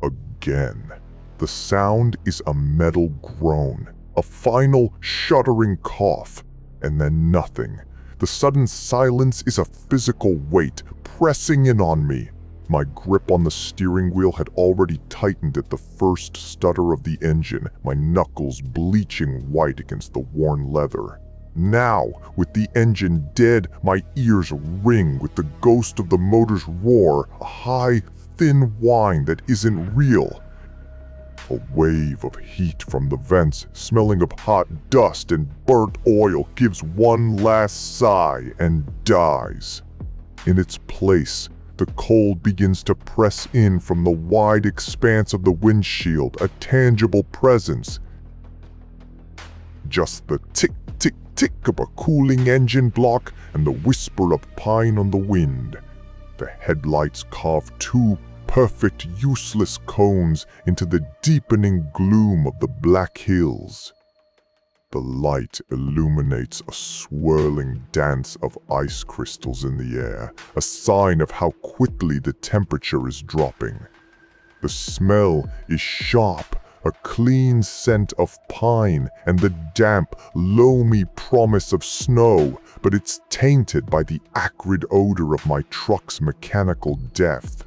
Again. The sound is a metal groan, a final shuddering cough, and then nothing. The sudden silence is a physical weight pressing in on me. My grip on the steering wheel had already tightened at the first stutter of the engine, my knuckles bleaching white against the worn leather. Now, with the engine dead, my ears ring with the ghost of the motor's roar, a high, thin whine that isn't real. A wave of heat from the vents, smelling of hot dust and burnt oil, gives one last sigh and dies. In its place, the cold begins to press in from the wide expanse of the windshield, a tangible presence. Just the tick-tick-tick of a cooling engine block and the whisper of pine on the wind. The headlights carve two perfect, useless cones into the deepening gloom of the Black Hills. The light illuminates a swirling dance of ice crystals in the air, a sign of how quickly the temperature is dropping. The smell is sharp, a clean scent of pine and the damp, loamy promise of snow, but it's tainted by the acrid odor of my truck's mechanical death.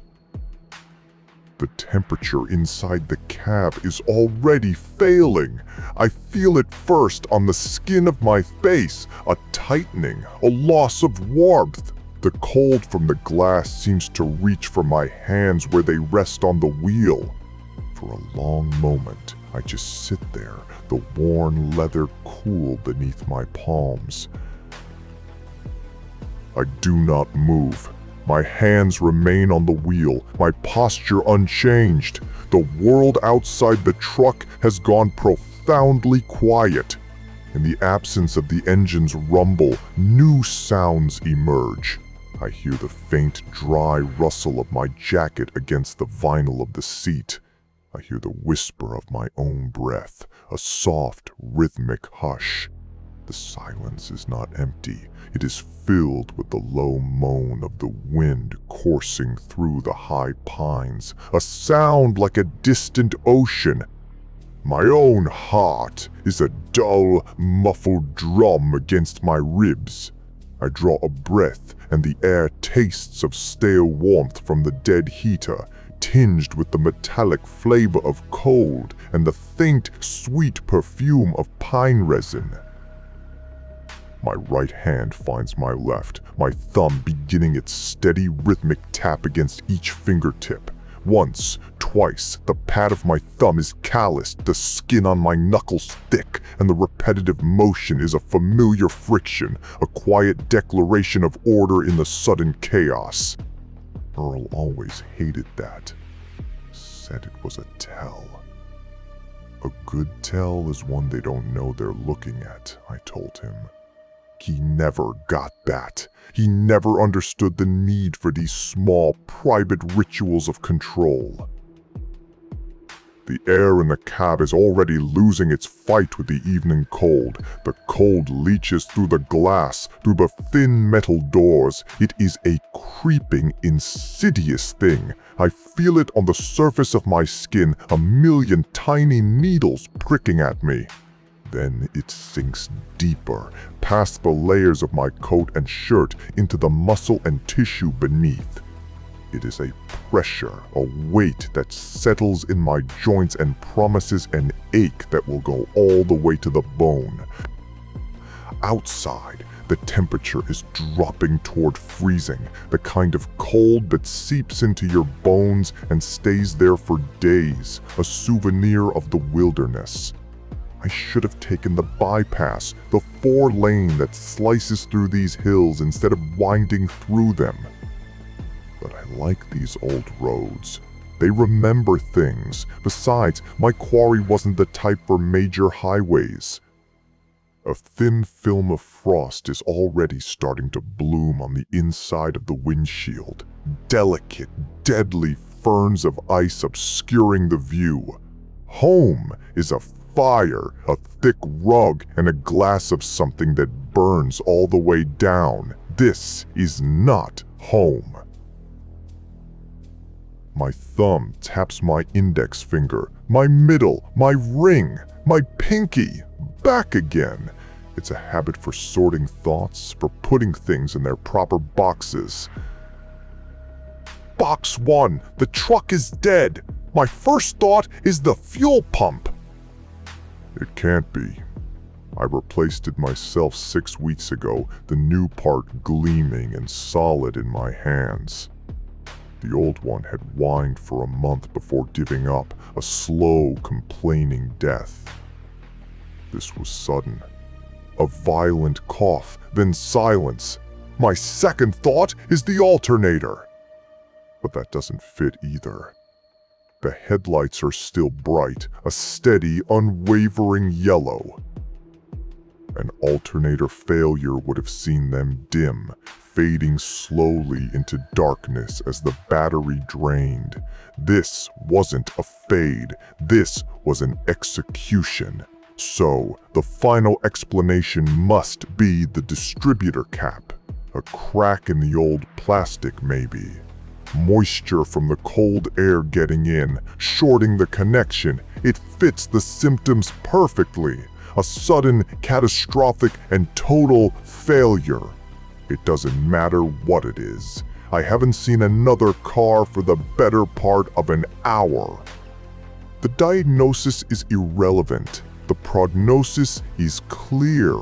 The temperature inside the cab is already failing. I feel it first on the skin of my face, a tightening, a loss of warmth. The cold from the glass seems to reach for my hands where they rest on the wheel. For a long moment, I just sit there, the worn leather cool beneath my palms. I do not move. My hands remain on the wheel, my posture unchanged. The world outside the truck has gone profoundly quiet. In the absence of the engine's rumble, new sounds emerge. I hear the faint, dry rustle of my jacket against the vinyl of the seat. I hear the whisper of my own breath, a soft, rhythmic hush. The silence is not empty. It is filled with the low moan of the wind coursing through the high pines, a sound like a distant ocean. My own heart is a dull, muffled drum against my ribs. I draw a breath, and the air tastes of stale warmth from the dead heater, tinged with the metallic flavor of cold and the faint, sweet perfume of pine resin. My right hand finds my left, my thumb beginning its steady rhythmic tap against each fingertip. Once, twice, the pad of my thumb is calloused, the skin on my knuckles thick, and the repetitive motion is a familiar friction, a quiet declaration of order in the sudden chaos. Earl always hated that. Said it was a tell. A good tell is one they don't know they're looking at, I told him. He never got that. He never understood the need for these small, private rituals of control. The air in the cab is already losing its fight with the evening cold. The cold leaches through the glass, through the thin metal doors. It is a creeping, insidious thing. I feel it on the surface of my skin, a million tiny needles pricking at me. Then it sinks deeper, past the layers of my coat and shirt, into the muscle and tissue beneath. It is a pressure, a weight that settles in my joints and promises an ache that will go all the way to the bone. Outside, the temperature is dropping toward freezing, the kind of cold that seeps into your bones and stays there for days, a souvenir of the wilderness. I should have taken the bypass, the 4-lane that slices through these hills instead of winding through them. But I like these old roads. They remember things. Besides, my quarry wasn't the type for major highways. A thin film of frost is already starting to bloom on the inside of the windshield. Delicate, deadly ferns of ice obscuring the view. Home is a fire, a thick rug, and a glass of something that burns all the way down. This is not home. My thumb taps my index finger, my middle, my ring, my pinky, back again. It's a habit for sorting thoughts, for putting things in their proper boxes. Box 1, the truck is dead. My first thought is the fuel pump. It can't be. I replaced it myself 6 weeks ago, the new part gleaming and solid in my hands. The old one had whined for a month before giving up, a slow, complaining death. This was sudden. A violent cough, then silence. My second thought is the alternator. But that doesn't fit either. The headlights are still bright, a steady, unwavering yellow. An alternator failure would have seen them dim, fading slowly into darkness as the battery drained. This wasn't a fade, this was an execution. So, the final explanation must be the distributor cap. A crack in the old plastic, maybe. Moisture from the cold air getting in, shorting the connection. It fits the symptoms perfectly. A sudden, catastrophic, and total failure. It doesn't matter what it is. I haven't seen another car for the better part of an hour. The diagnosis is irrelevant. The prognosis is clear.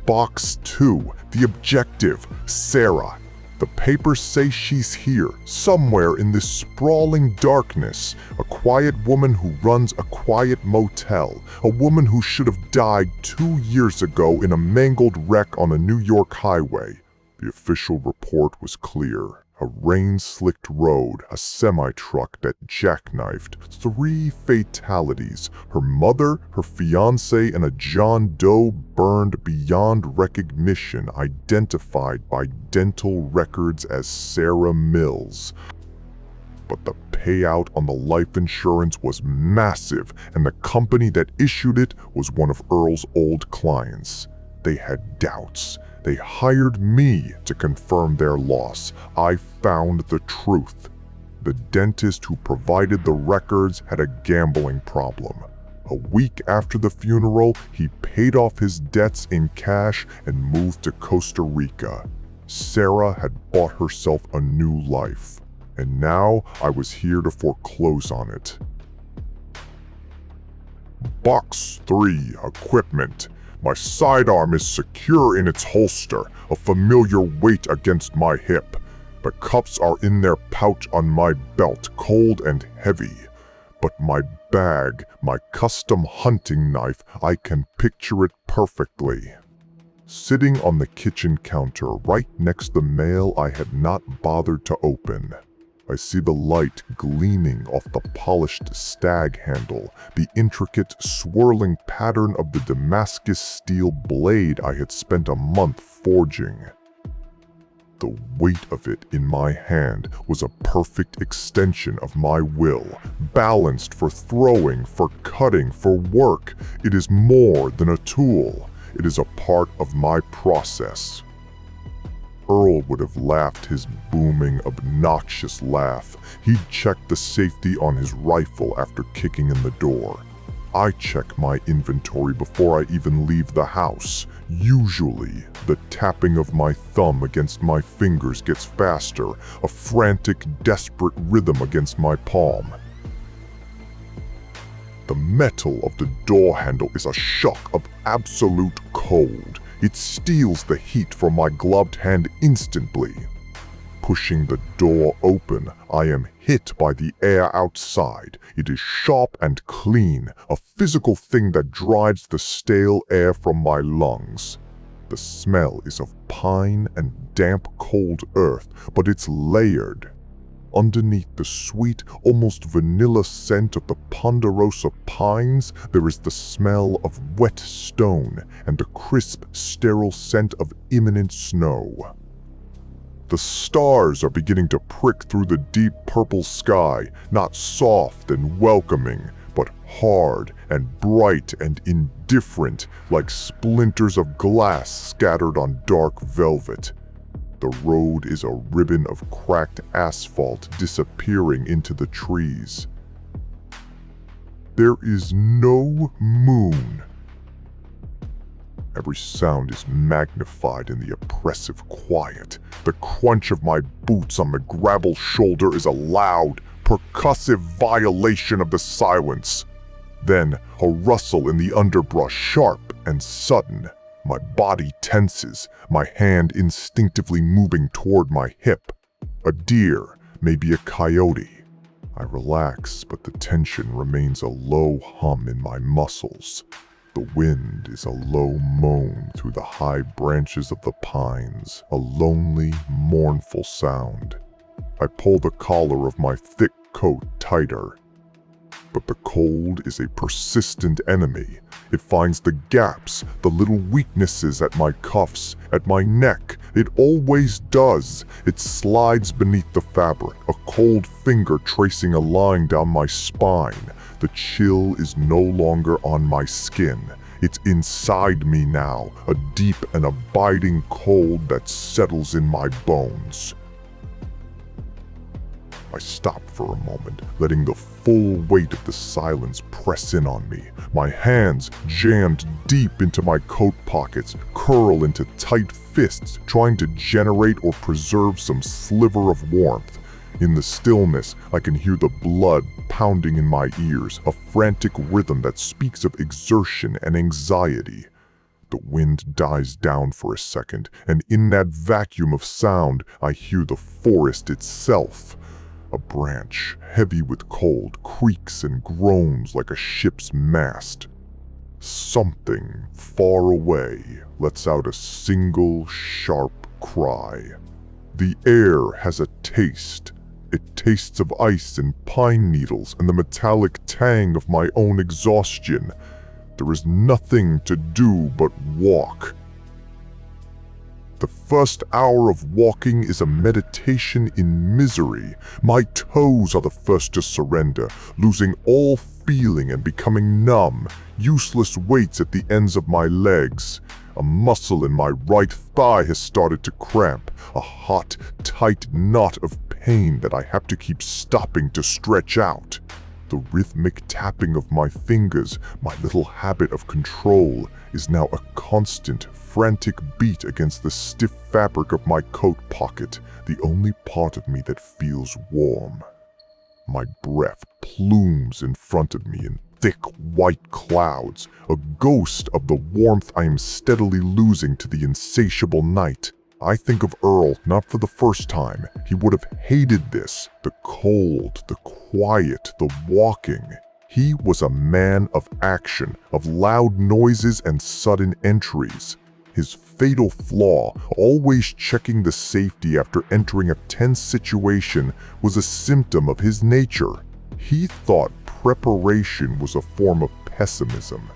Box 2, the objective, Sarah. The papers say she's here, somewhere in this sprawling darkness, a quiet woman who runs a quiet motel, a woman who should have died 2 years ago in a mangled wreck on a New York highway. The official report was clear. A rain-slicked road, a semi-truck that jackknifed, 3 fatalities. Her mother, her fiancé, and a John Doe burned beyond recognition, identified by dental records as Sarah Mills. But the payout on the life insurance was massive, and the company that issued it was one of Earl's old clients. They had doubts. They hired me to confirm their loss. I found the truth. The dentist who provided the records had a gambling problem. A week after the funeral, he paid off his debts in cash and moved to Costa Rica. Sarah had bought herself a new life, and now I was here to foreclose on it. Box 3, equipment. My sidearm is secure in its holster, a familiar weight against my hip. The cuffs are in their pouch on my belt, cold and heavy. But my bag, my custom hunting knife, I can picture it perfectly. Sitting on the kitchen counter right next to the mail I had not bothered to open. I see the light gleaming off the polished stag handle, the intricate, swirling pattern of the Damascus steel blade I had spent a month forging. The weight of it in my hand was a perfect extension of my will, balanced for throwing, for cutting, for work. It is more than a tool. It is a part of my process. Earl would have laughed his booming, obnoxious laugh. He'd check the safety on his rifle after kicking in the door. I check my inventory before I even leave the house. Usually, the tapping of my thumb against my fingers gets faster, a frantic, desperate rhythm against my palm. The metal of the door handle is a shock of absolute cold. It steals the heat from my gloved hand instantly. Pushing the door open, I am hit by the air outside. It is sharp and clean, a physical thing that drives the stale air from my lungs. The smell is of pine and damp, cold earth, but it's layered. Underneath the sweet, almost vanilla scent of the ponderosa pines, there is the smell of wet stone and the crisp, sterile scent of imminent snow. The stars are beginning to prick through the deep purple sky, not soft and welcoming, but hard and bright and indifferent, like splinters of glass scattered on dark velvet. The road is a ribbon of cracked asphalt disappearing into the trees. There is no moon. Every sound is magnified in the oppressive quiet. The crunch of my boots on the gravel shoulder is a loud, percussive violation of the silence. Then, a rustle in the underbrush, sharp and sudden. My body tenses, my hand instinctively moving toward my hip. A deer, maybe a coyote. I relax, but the tension remains a low hum in my muscles. The wind is a low moan through the high branches of the pines, a lonely, mournful sound. I pull the collar of my thick coat tighter. But the cold is a persistent enemy. It finds the gaps, the little weaknesses at my cuffs, at my neck. It always does. It slides beneath the fabric, a cold finger tracing a line down my spine. The chill is no longer on my skin. It's inside me now, a deep and abiding cold that settles in my bones. I stop for a moment, letting the full weight of the silence press in on me. My hands, jammed deep into my coat pockets, curl into tight fists, trying to generate or preserve some sliver of warmth. In the stillness, I can hear the blood pounding in my ears, a frantic rhythm that speaks of exertion and anxiety. The wind dies down for a second, and in that vacuum of sound, I hear the forest itself. A branch, heavy with cold, creaks and groans like a ship's mast. Something far away lets out a single sharp cry. The air has a taste. It tastes of ice and pine needles and the metallic tang of my own exhaustion. There is nothing to do but walk. The first hour of walking is a meditation in misery. My toes are the first to surrender, losing all feeling and becoming numb, useless weights at the ends of my legs. A muscle in my right thigh has started to cramp, a hot, tight knot of pain that I have to keep stopping to stretch out. The rhythmic tapping of my fingers, my little habit of control, is now a constant, frantic beat against the stiff fabric of my coat pocket, the only part of me that feels warm. My breath plumes in front of me in thick white clouds, a ghost of the warmth I am steadily losing to the insatiable night. I think of Earl not for the first time. He would have hated this, the cold, the quiet, the walking. He was a man of action, of loud noises and sudden entries. His fatal flaw, always checking the safety after entering a tense situation, was a symptom of his nature. He thought preparation was a form of pessimism.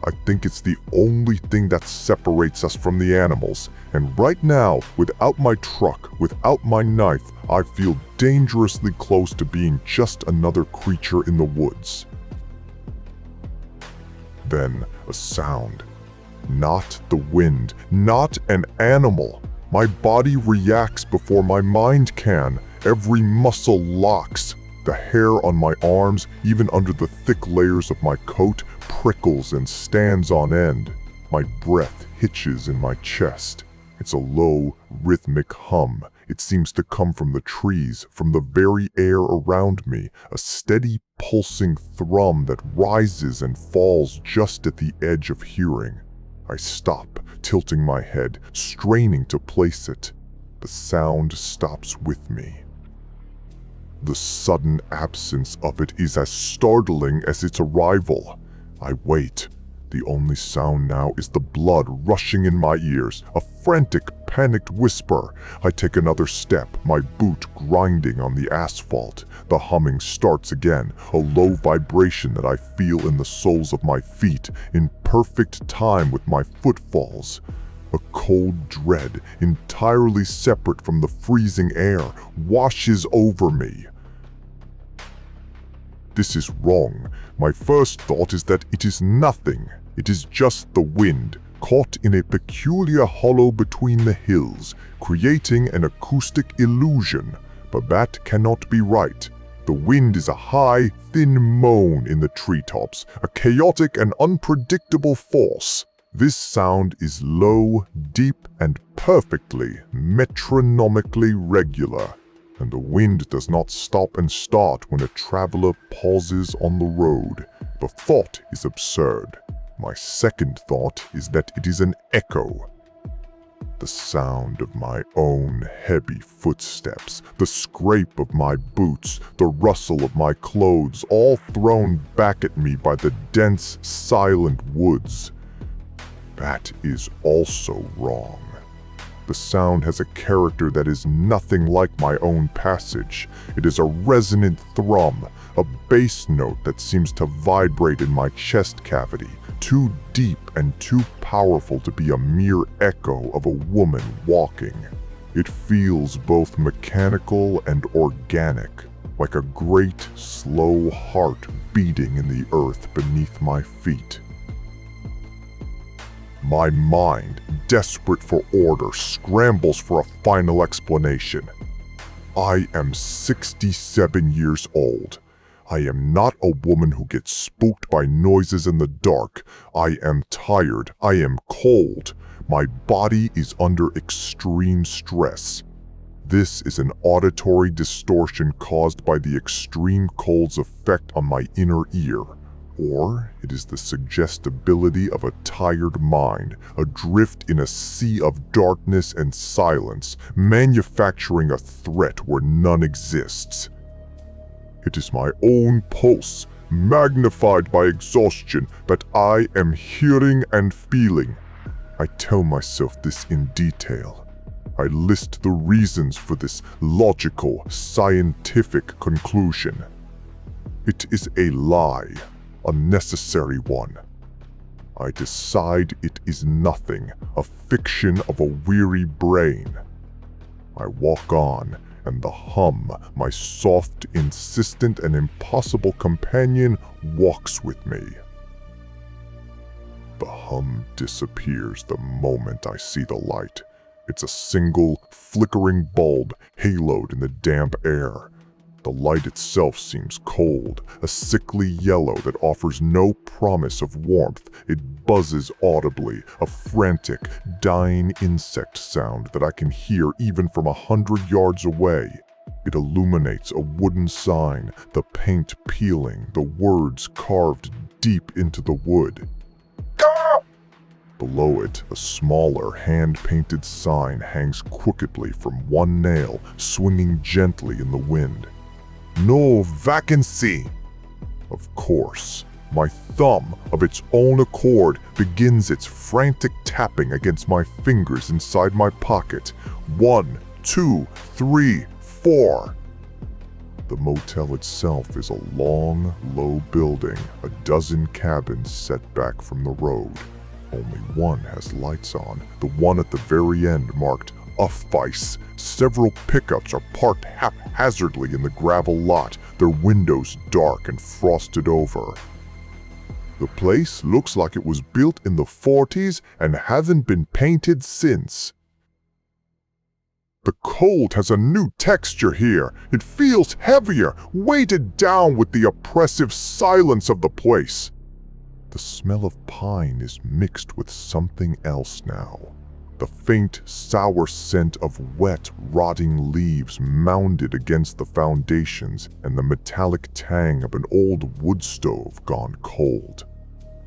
I think it's the only thing that separates us from the animals, and right now, without my truck, without my knife, I feel dangerously close to being just another creature in the woods. Then, a sound. Not the wind, not an animal. My body reacts before my mind can. Every muscle locks. The hair on my arms, even under the thick layers of my coat, prickles and stands on end. My breath hitches in my chest. It's a low, rhythmic hum. It seems to come from the trees, from the very air around me, a steady, pulsing thrum that rises and falls just at the edge of hearing. I stop, tilting my head, straining to place it. The sound stops with me. The sudden absence of it is as startling as its arrival. I wait. The only sound now is the blood rushing in my ears, a frantic, panicked whisper. I take another step, my boot grinding on the asphalt. The humming starts again, a low vibration that I feel in the soles of my feet, in perfect time with my footfalls. A cold dread, entirely separate from the freezing air, washes over me. This is wrong. My first thought is that it is nothing. It is just the wind, caught in a peculiar hollow between the hills, creating an acoustic illusion. But that cannot be right. The wind is a high, thin moan in the treetops, a chaotic and unpredictable force. This sound is low, deep, and perfectly, metronomically regular. And the wind does not stop and start when a traveler pauses on the road. The thought is absurd. My second thought is that it is an echo. The sound of my own heavy footsteps, the scrape of my boots, the rustle of my clothes, all thrown back at me by the dense, silent woods. That is also wrong. The sound has a character that is nothing like my own passage. It is a resonant thrum, a bass note that seems to vibrate in my chest cavity, too deep and too powerful to be a mere echo of a woman walking. It feels both mechanical and organic, like a great, slow heart beating in the earth beneath my feet. My mind, desperate for order, scrambles for a final explanation. I am 67 years old. I am not a woman who gets spooked by noises in the dark. I am tired. I am cold. My body is under extreme stress. This is an auditory distortion caused by the extreme cold's effect on my inner ear. Or it is the suggestibility of a tired mind, adrift in a sea of darkness and silence, manufacturing a threat where none exists. It is my own pulse, magnified by exhaustion, that I am hearing and feeling. I tell myself this in detail. I list the reasons for this logical, scientific conclusion. It is a lie. A necessary one. I decide it is nothing, a fiction of a weary brain. I walk on, and the hum, my soft, insistent, and impossible companion, walks with me. The hum disappears the moment I see the light. It's a single, flickering bulb haloed in the damp air. The light itself seems cold, a sickly yellow that offers no promise of warmth. It buzzes audibly, a frantic, dying insect sound that I can hear even from 100 yards away. It illuminates a wooden sign, the paint peeling, the words carved deep into the wood. Gah! Below it, a smaller, hand-painted sign hangs crookedly from one nail, swinging gently in the wind. No vacancy! Of course, my thumb, of its own accord, begins its frantic tapping against my fingers inside my pocket. 1, 2, 3, 4. The motel itself is a long, low building, a dozen cabins set back from the road. Only one has lights on, the one at the very end marked Uffice. Several pickups are parked haphazardly in the gravel lot, their windows dark and frosted over. The place looks like it was built in the 40s and hasn't been painted since. The cold has a new texture here. It feels heavier, weighted down with the oppressive silence of the place. The smell of pine is mixed with something else now. The faint, sour scent of wet, rotting leaves mounded against the foundations and the metallic tang of an old wood stove gone cold.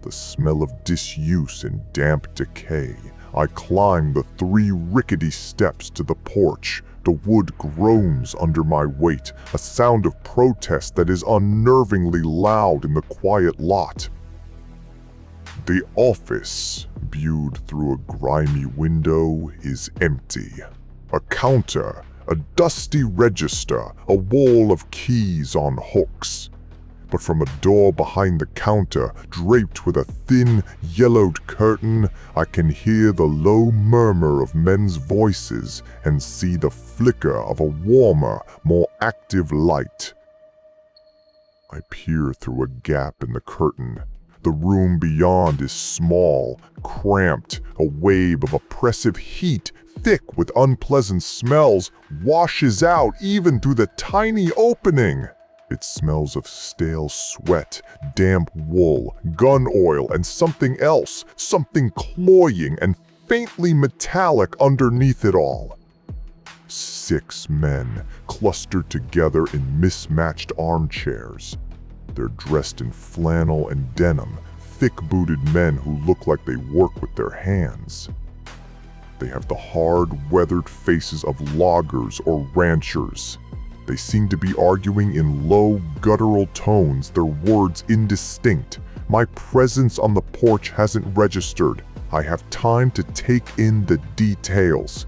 The smell of disuse and damp decay. I climb the 3 rickety steps to the porch. The wood groans under my weight, a sound of protest that is unnervingly loud in the quiet lot. The office, viewed through a grimy window, is empty. A counter, a dusty register, a wall of keys on hooks. But from a door behind the counter, draped with a thin, yellowed curtain, I can hear the low murmur of men's voices and see the flicker of a warmer, more active light. I peer through a gap in the curtain. The room beyond is small, cramped. A wave of oppressive heat, thick with unpleasant smells, washes out even through the tiny opening. It smells of stale sweat, damp wool, gun oil, and something else, something cloying and faintly metallic underneath it all. 6 men clustered together in mismatched armchairs. They're dressed in flannel and denim, thick-booted men who look like they work with their hands. They have the hard, weathered faces of loggers or ranchers. They seem to be arguing in low, guttural tones, their words indistinct. My presence on the porch hasn't registered. I have time to take in the details.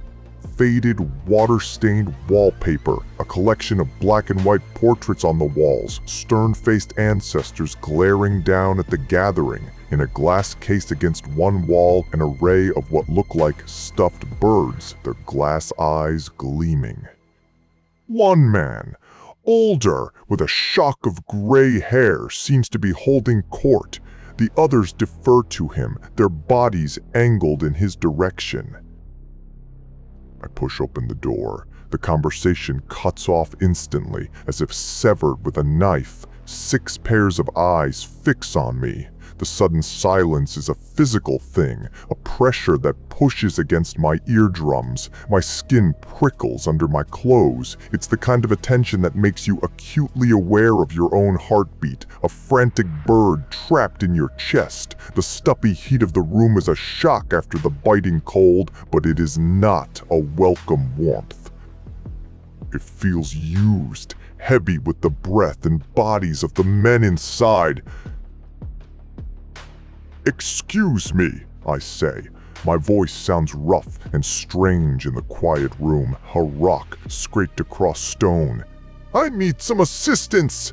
Faded, water-stained wallpaper, a collection of black and white portraits on the walls, stern-faced ancestors glaring down at the gathering. In a glass case against one wall, an array of what look like stuffed birds, their glass eyes gleaming. One man, older, with a shock of gray hair, seems to be holding court. The others defer to him, their bodies angled in his direction. I push open the door. The conversation cuts off instantly, as if severed with a knife. 6 pairs of eyes fix on me. The sudden silence is a physical thing, a pressure that pushes against my eardrums. My skin prickles under my clothes. It's the kind of attention that makes you acutely aware of your own heartbeat, a frantic bird trapped in your chest. The stuffy heat of the room is a shock after the biting cold, but it is not a welcome warmth. It feels used, heavy with the breath and bodies of the men inside. "Excuse me," I say. My voice sounds rough and strange in the quiet room, a rock scraped across stone. "I need some assistance."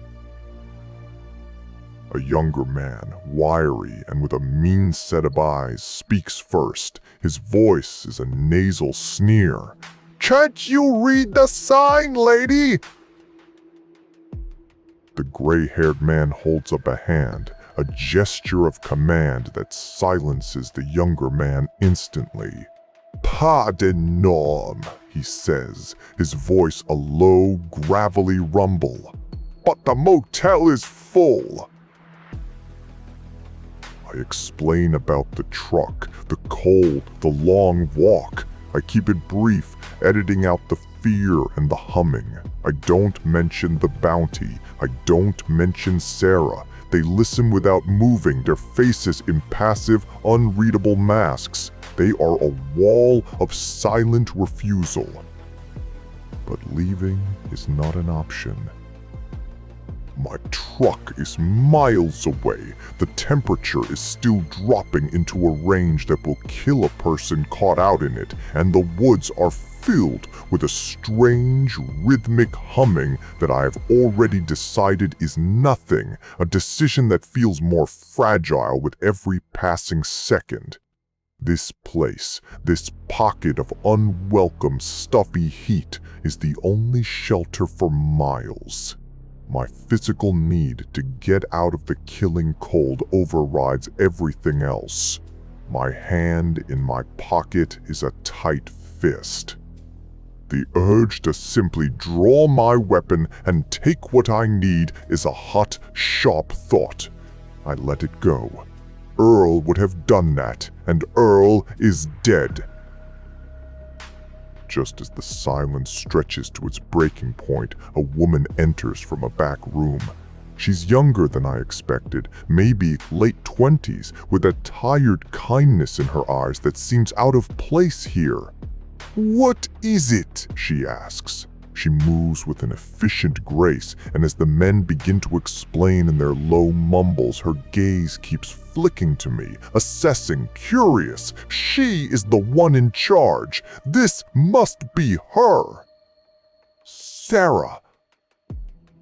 A younger man, wiry and with a mean set of eyes, speaks first. His voice is a nasal sneer. "Can't you read the sign, lady?" The gray-haired man holds up a hand, a gesture of command that silences the younger man instantly. "Pardon, Norm," he says, his voice a low, gravelly rumble. "But the motel is full." I explain about the truck, the cold, the long walk. I keep it brief, editing out the fear and the humming. I don't mention the bounty. I don't mention Sarah. They listen without moving, their faces impassive, unreadable masks. They are a wall of silent refusal. But leaving is not an option. My truck is miles away. The temperature is still dropping into a range that will kill a person caught out in it, and the woods are filled with a strange, rhythmic humming that I have already decided is nothing, a decision that feels more fragile with every passing second. This place, this pocket of unwelcome, stuffy heat, is the only shelter for miles. My physical need to get out of the killing cold overrides everything else. My hand in my pocket is a tight fist. The urge to simply draw my weapon and take what I need is a hot, sharp thought. I let it go. Earl would have done that, and Earl is dead. Just as the silence stretches to its breaking point, a woman enters from a back room. She's younger than I expected, maybe late 20s, with a tired kindness in her eyes that seems out of place here. "What is it?" she asks. She moves with an efficient grace, and as the men begin to explain in their low mumbles, her gaze keeps flicking to me, assessing, curious. She is the one in charge. This must be her. Sarah.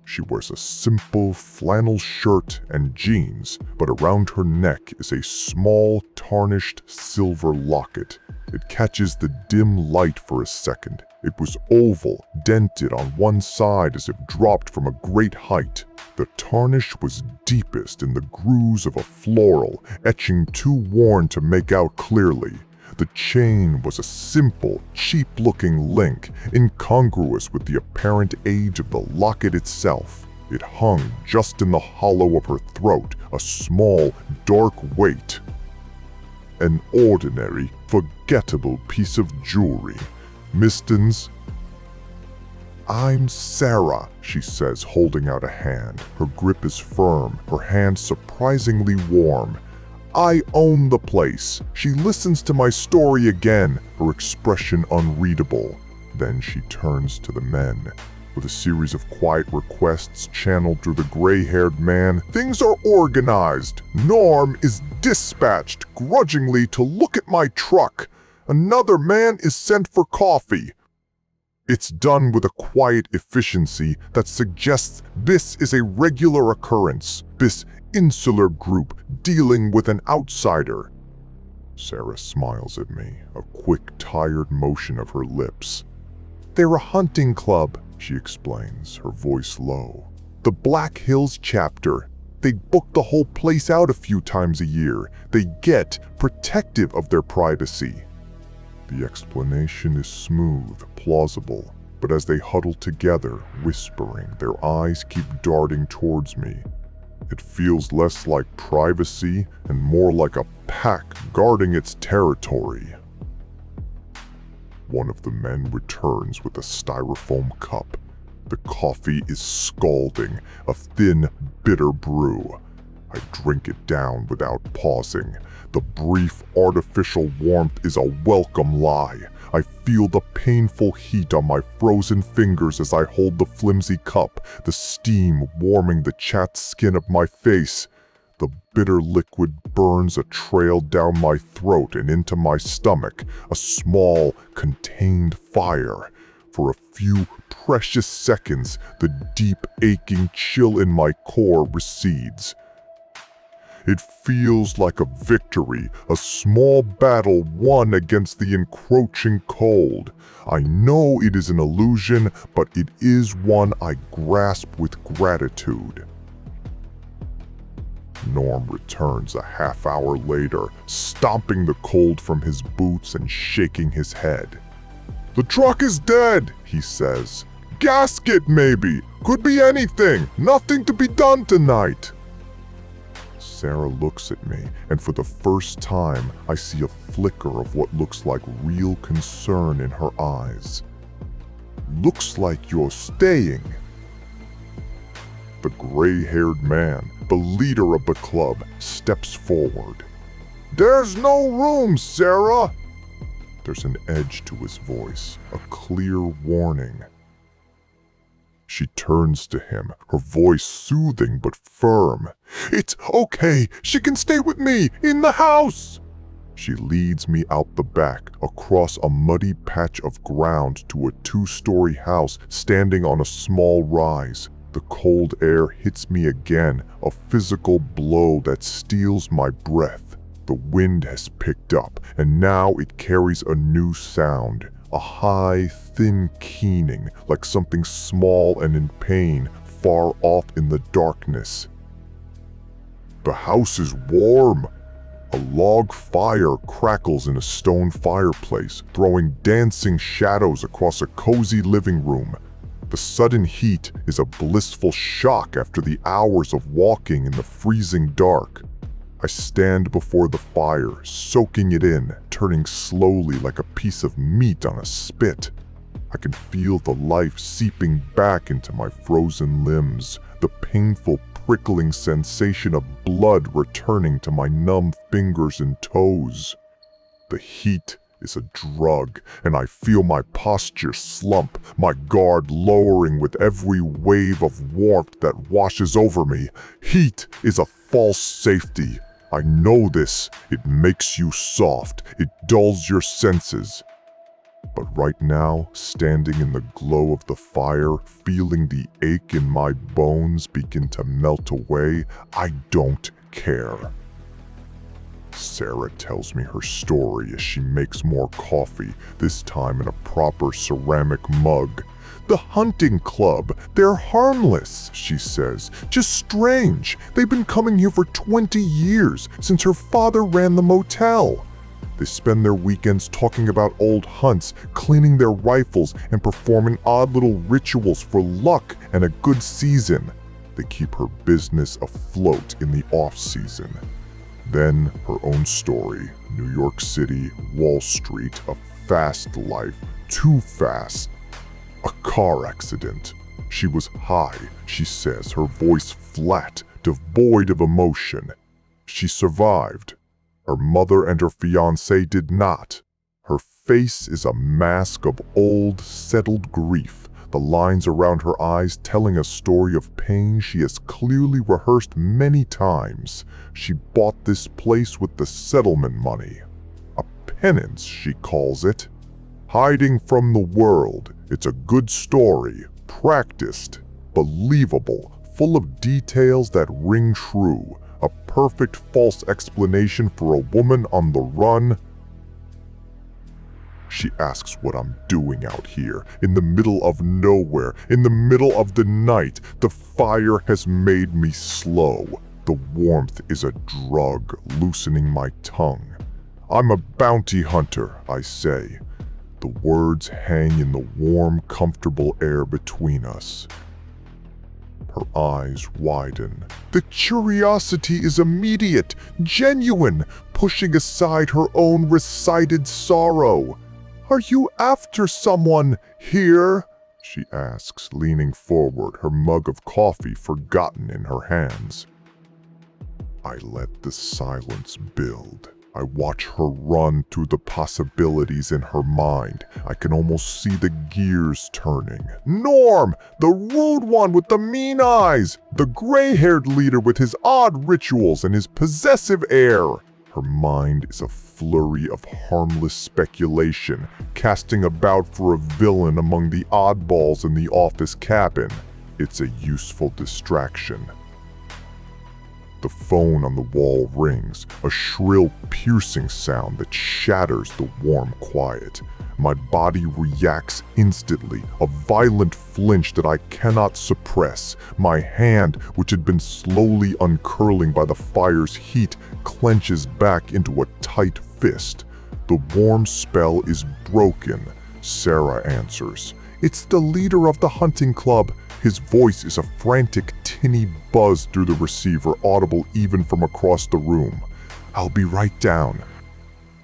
She wears a simple flannel shirt and jeans, but around her neck is a small, tarnished silver locket. It catches the dim light for a second. It was oval, dented on one side as if dropped from a great height. The tarnish was deepest in the grooves of a floral, etching too worn to make out clearly. The chain was a simple, cheap-looking link, incongruous with the apparent age of the locket itself. It hung just in the hollow of her throat, a small, dark weight. An ordinary, forgettable piece of jewelry. Mistons. "I'm Sarah," she says, holding out a hand. Her grip is firm, her hand surprisingly warm. "I own the place." She listens to my story again, her expression unreadable. Then she turns to the men. With a series of quiet requests channeled through the gray-haired man, "Things are organized. Norm is dispatched grudgingly to look at my truck. Another man is sent for coffee." It's done with a quiet efficiency that suggests this is a regular occurrence, this insular group dealing with an outsider. Sarah smiles at me, a quick, tired motion of her lips. "They're a hunting club," she explains, her voice low. "The Black Hills chapter. They book the whole place out a few times a year. They get protective of their privacy." The explanation is smooth, plausible, but as they huddle together, whispering, their eyes keep darting towards me. It feels less like privacy and more like a pack guarding its territory. One of the men returns with a styrofoam cup. The coffee is scalding, a thin, bitter brew. I drink it down without pausing. The brief, artificial warmth is a welcome lie. I feel the painful heat on my frozen fingers as I hold the flimsy cup, the steam warming the chapped skin of my face. The bitter liquid burns a trail down my throat and into my stomach, a small, contained fire. For a few precious seconds, the deep, aching chill in my core recedes. It feels like a victory, a small battle won against the encroaching cold. I know it is an illusion, but it is one I grasp with gratitude. Norm returns a half hour later, stomping the cold from his boots and shaking his head. "The truck is dead," he says. "Gasket, maybe. Could be anything. Nothing to be done tonight." Sarah looks at me, and for the first time, I see a flicker of what looks like real concern in her eyes. "Looks like you're staying." The gray-haired man, the leader of the club, steps forward. "There's no room, Sarah!" There's an edge to his voice, a clear warning. She turns to him, her voice soothing but firm. "It's okay, she can stay with me, in the house!" She leads me out the back, across a muddy patch of ground to a two-story house standing on a small rise. The cold air hits me again, a physical blow that steals my breath. The wind has picked up, and now it carries a new sound. A high, thin keening, like something small and in pain, far off in the darkness. The house is warm. A log fire crackles in a stone fireplace, throwing dancing shadows across a cozy living room. The sudden heat is a blissful shock after the hours of walking in the freezing dark. I stand before the fire, soaking it in, turning slowly like a piece of meat on a spit. I can feel the life seeping back into my frozen limbs, the painful prickling sensation of blood returning to my numb fingers and toes. The heat is a drug, and I feel my posture slump, my guard lowering with every wave of warmth that washes over me. Heat is a false safety. I know this. It makes you soft. It dulls your senses. But right now, standing in the glow of the fire, feeling the ache in my bones begin to melt away, I don't care. Sarah tells me her story as she makes more coffee, this time in a proper ceramic mug. "The hunting club, they're harmless," she says. "Just strange. They've been coming here for 20 years, since her father ran the motel." They spend their weekends talking about old hunts, cleaning their rifles, and performing odd little rituals for luck and a good season. They keep her business afloat in the off-season. Then her own story, New York City, Wall Street, a fast life, too fast. A car accident. She was high, she says, her voice flat, devoid of emotion. She survived. Her mother and her fiancé did not. Her face is a mask of old, settled grief, the lines around her eyes telling a story of pain she has clearly rehearsed many times. She bought this place with the settlement money. A penance, she calls it. Hiding from the world, it's a good story, practiced, believable, full of details that ring true. A perfect false explanation for a woman on the run. She asks what I'm doing out here, in the middle of nowhere, in the middle of the night. The fire has made me slow. The warmth is a drug, loosening my tongue. "I'm a bounty hunter," I say. The words hang in the warm, comfortable air between us. Her eyes widen. The curiosity is immediate, genuine, pushing aside her own recited sorrow. "Are you after someone here?" she asks, leaning forward, her mug of coffee forgotten in her hands. I let the silence build. I watch her run through the possibilities in her mind. I can almost see the gears turning. Norm! The rude one with the mean eyes! The gray-haired leader with his odd rituals and his possessive air! Her mind is a flurry of harmless speculation, casting about for a villain among the oddballs in the office cabin. It's a useful distraction. The phone on the wall rings, a shrill, piercing sound that shatters the warm quiet. My body reacts instantly, a violent flinch that I cannot suppress. My hand, which had been slowly uncurling by the fire's heat, clenches back into a tight fist. The warm spell is broken. Sarah answers. "It's the leader of the hunting club." His voice is a frantic, tinny buzz through the receiver, audible even from across the room. "I'll be right down,"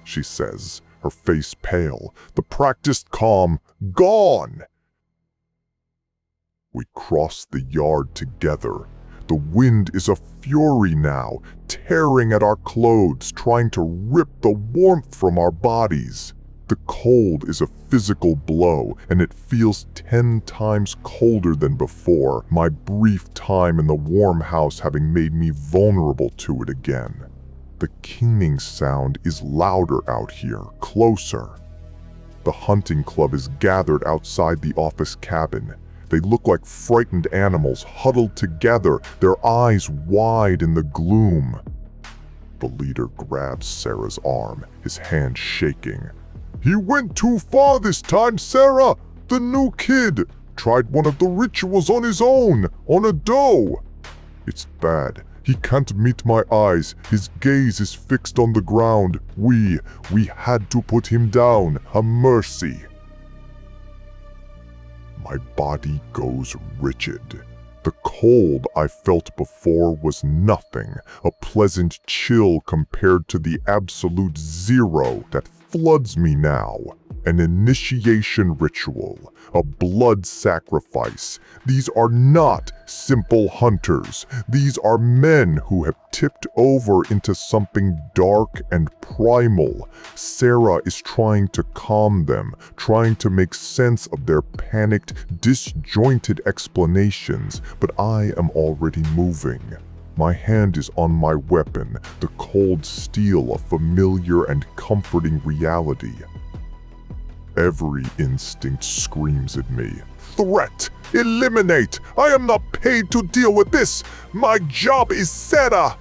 she says, her face pale, the practiced calm gone. We cross the yard together. The wind is a fury now, tearing at our clothes, trying to rip the warmth from our bodies. The cold is a physical blow, and it feels 10 times colder than before, my brief time in the warm house having made me vulnerable to it again. The keening sound is louder out here, closer. The hunting club is gathered outside the office cabin. They look like frightened animals huddled together, their eyes wide in the gloom. The leader grabs Sarah's arm, his hand shaking. "He went too far this time, Sarah! The new kid! Tried one of the rituals on his own, on a doe! It's bad. He can't meet my eyes. His gaze is fixed on the ground. We had to put him down. A mercy." My body goes rigid. The cold I felt before was nothing, a pleasant chill compared to the absolute zero that floods me now. An initiation ritual, a blood sacrifice. These are not simple hunters. These are men who have tipped over into something dark and primal. Sarah is trying to calm them, trying to make sense of their panicked, disjointed explanations, but I am already moving. My hand is on my weapon, the cold steel of familiar and comforting reality. Every instinct screams at me. Threat! Eliminate! I am not paid to deal with this! My job is Sarah!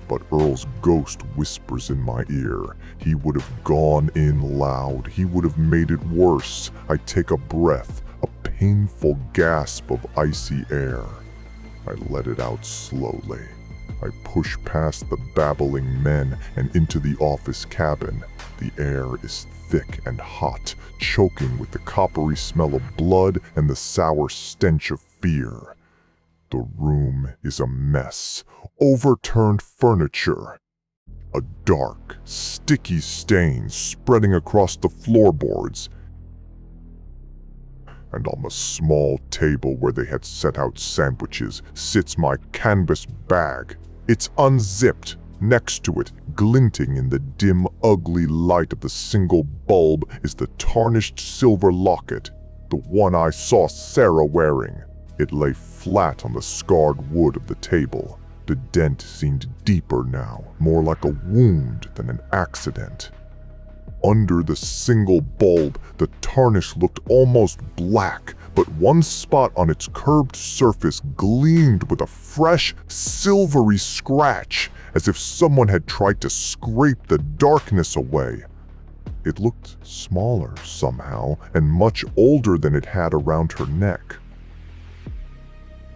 But Earl's ghost whispers in my ear. He would have gone in loud. He would have made it worse. I take a breath, a painful gasp of icy air. I let it out slowly. I push past the babbling men and into the office cabin. The air is thick and hot, choking with the coppery smell of blood and the sour stench of fear. The room is a mess. Overturned furniture. A dark, sticky stain spreading across the floorboards. And on the small table where they had set out sandwiches sits my canvas bag. It's unzipped. Next to it, glinting in the dim, ugly light of the single bulb, is the tarnished silver locket, the one I saw Sarah wearing. It lay flat on the scarred wood of the table. The dent seemed deeper now, more like a wound than an accident. Under the single bulb, the tarnish looked almost black, but one spot on its curved surface gleamed with a fresh, silvery scratch, as if someone had tried to scrape the darkness away. It looked smaller somehow, and much older than it had around her neck.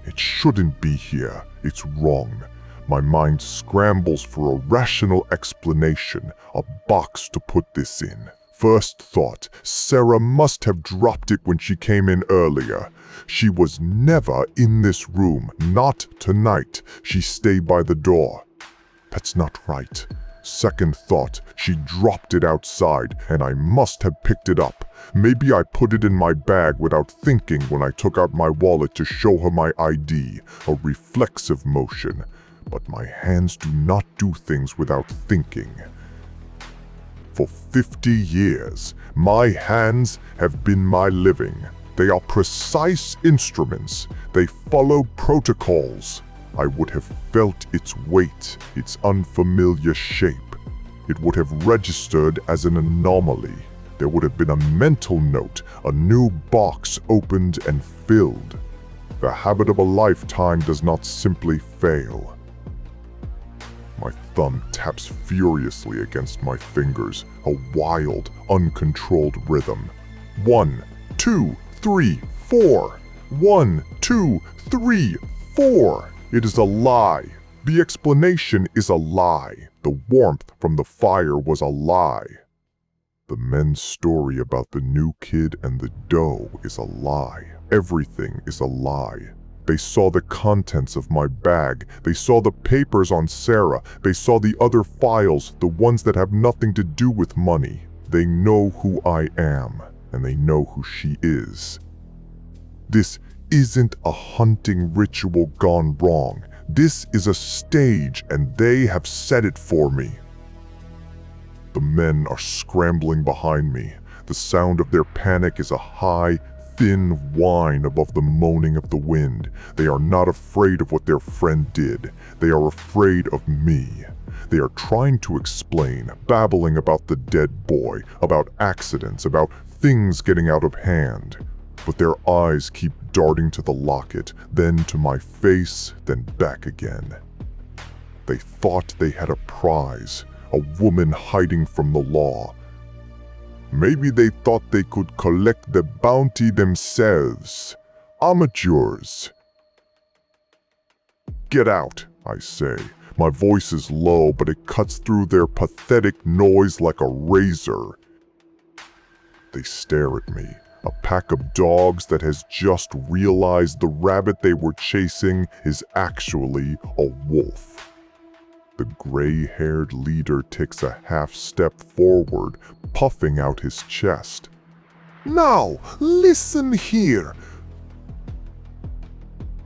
It shouldn't be here. It's wrong. My mind scrambles for a rational explanation, a box to put this in. First thought, Sarah must have dropped it when she came in earlier. She was never in this room, not tonight. She stayed by the door. That's not right. Second thought, she dropped it outside, and I must have picked it up. Maybe I put it in my bag without thinking when I took out my wallet to show her my ID, a reflexive motion. But my hands do not do things without thinking. For 50 years, my hands have been my living. They are precise instruments. They follow protocols. I would have felt its weight, its unfamiliar shape. It would have registered as an anomaly. There would have been a mental note, a new box opened and filled. The habit of a lifetime does not simply fail. My thumb taps furiously against my fingers, a wild, uncontrolled rhythm. 1, 2, 3, 4. 1, 2, 3, 4. It is a lie. The explanation is a lie. The warmth from the fire was a lie. The men's story about the new kid and the dough is a lie. Everything is a lie. They saw the contents of my bag. They saw the papers on Sarah. They saw the other files, the ones that have nothing to do with money. They know who I am, and they know who she is. This isn't a hunting ritual gone wrong. This is a stage, and they have set it for me. The men are scrambling behind me. The sound of their panic is a high, thin whine above the moaning of the wind. They are not afraid of what their friend did. They are afraid of me. They are trying to explain, babbling about the dead boy, about accidents, about things getting out of hand. But their eyes keep darting to the locket, then to my face, then back again. They thought they had a prize, a woman hiding from the law. Maybe they thought they could collect the bounty themselves. Amateurs. Get out, I say. My voice is low, but it cuts through their pathetic noise like a razor. They stare at me, a pack of dogs that has just realized the rabbit they were chasing is actually a wolf. The gray-haired leader takes a half-step forward, puffing out his chest. Now, listen here.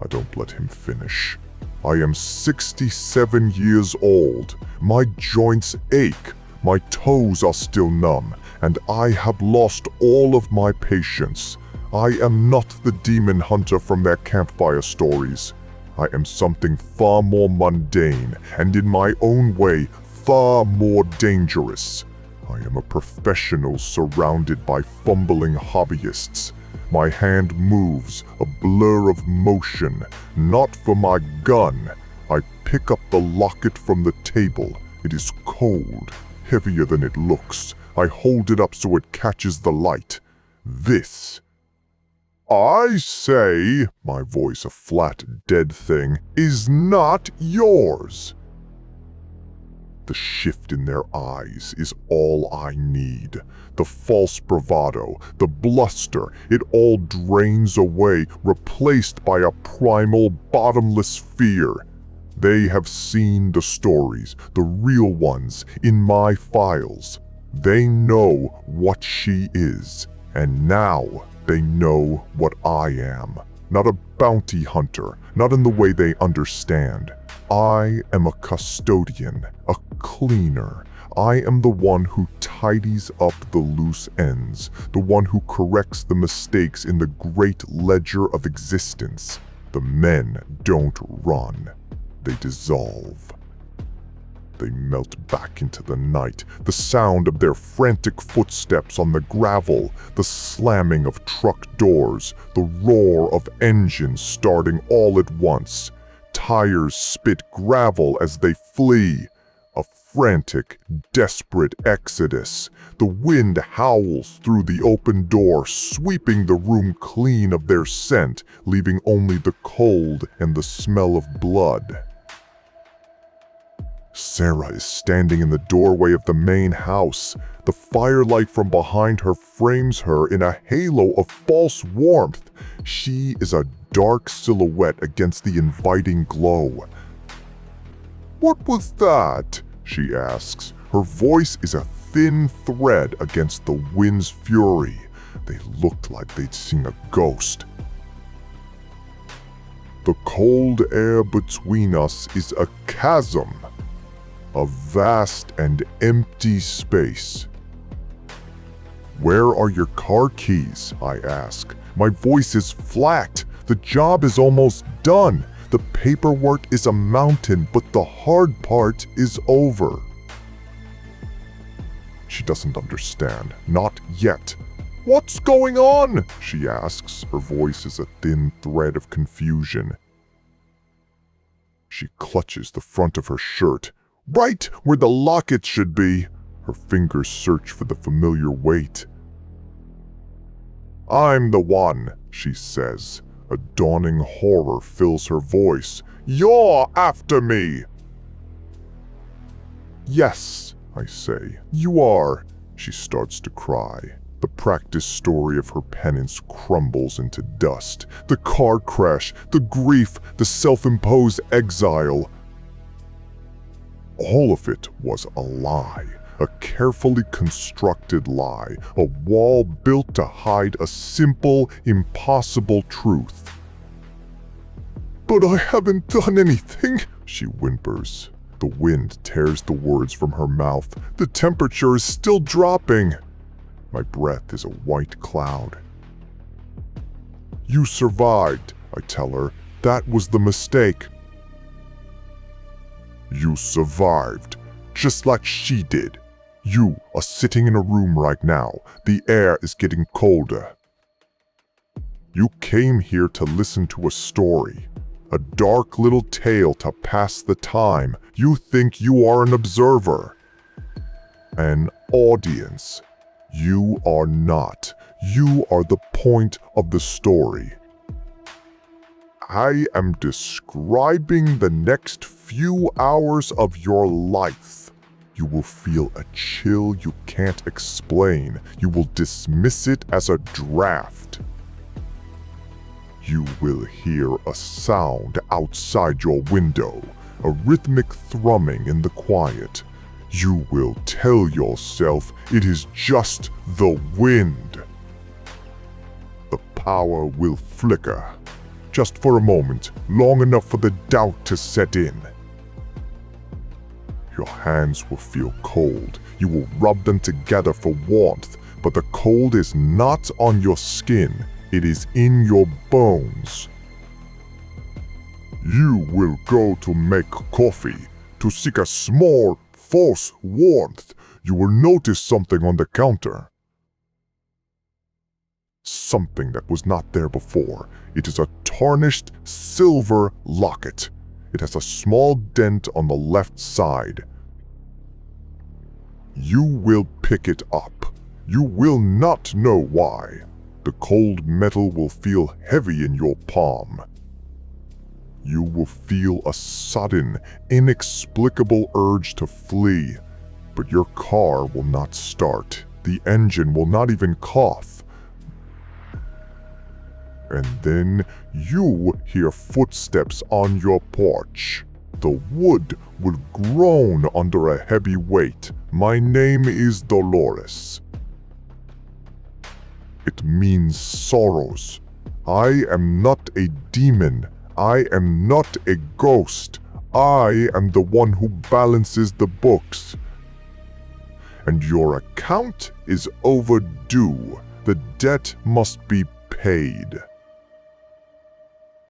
I don't let him finish. I am 67 years old. My joints ache. My toes are still numb, and I have lost all of my patience. I am not the demon hunter from their campfire stories. I am something far more mundane, and in my own way, far more dangerous. I am a professional surrounded by fumbling hobbyists. My hand moves, a blur of motion, not for my gun. I pick up the locket from the table. It is cold, heavier than it looks. I hold it up so it catches the light. This. I say, my voice a flat, dead thing, is not yours. The shift in their eyes is all I need. The false bravado, the bluster, it all drains away, replaced by a primal, bottomless fear. They have seen the stories, the real ones, in my files. They know what she is, and now they know what I am. Not a bounty hunter, not in the way they understand. I am a custodian, a cleaner. I am the one who tidies up the loose ends, the one who corrects the mistakes in the great ledger of existence. The men don't run, they dissolve. They melt back into the night, the sound of their frantic footsteps on the gravel, the slamming of truck doors, the roar of engines starting all at once. Tires spit gravel as they flee. A frantic, desperate exodus. The wind howls through the open door, sweeping the room clean of their scent, leaving only the cold and the smell of blood. Sarah is standing in the doorway of the main house. The firelight from behind her frames her in a halo of false warmth. She is a dark silhouette against the inviting glow. "What was that?" she asks. Her voice is a thin thread against the wind's fury. They looked like they'd seen a ghost. "The cold air between us is a chasm. A vast and empty space." "Where are your car keys?" I ask. My voice is flat. The job is almost done. The paperwork is a mountain, but the hard part is over. She doesn't understand. Not yet. "What's going on?" she asks. Her voice is a thin thread of confusion. She clutches the front of her shirt. Right where the locket should be. Her fingers search for the familiar weight. "I'm the one," she says. A dawning horror fills her voice. "You're after me!" "Yes," I say, "you are." She starts to cry. The practice story of her penance crumbles into dust. The car crash, the grief, the self-imposed exile. All of it was a lie, a carefully constructed lie, a wall built to hide a simple, impossible truth. "But I haven't done anything," she whimpers. The wind tears the words from her mouth. The temperature is still dropping. My breath is a white cloud. "You survived," I tell her. "That was the mistake." "You survived, just like she did. You are sitting in a room right now. The air is getting colder. You came here to listen to a story, a dark little tale to pass the time. You think you are an observer, an audience. You are not. You are the point of the story. I am describing the next few hours of your life. You will feel a chill you can't explain. You will dismiss it as a draft. You will hear a sound outside your window, a rhythmic thrumming in the quiet. You will tell yourself it is just the wind. The power will flicker. Just for a moment, long enough for the doubt to set in. Your hands will feel cold. You will rub them together for warmth, but the cold is not on your skin. It is in your bones. You will go to make coffee, to seek a small, false warmth. You will notice something on the counter. Something that was not there before. It is a tarnished silver locket. It has a small dent on the left side. You will pick it up. You will not know why. The cold metal will feel heavy in your palm. You will feel a sudden, inexplicable urge to flee, but your car will not start. The engine will not even cough. And then you hear footsteps on your porch. The wood will groan under a heavy weight. My name is Dolores. It means sorrows. I am not a demon. I am not a ghost. I am the one who balances the books. And your account is overdue. The debt must be paid.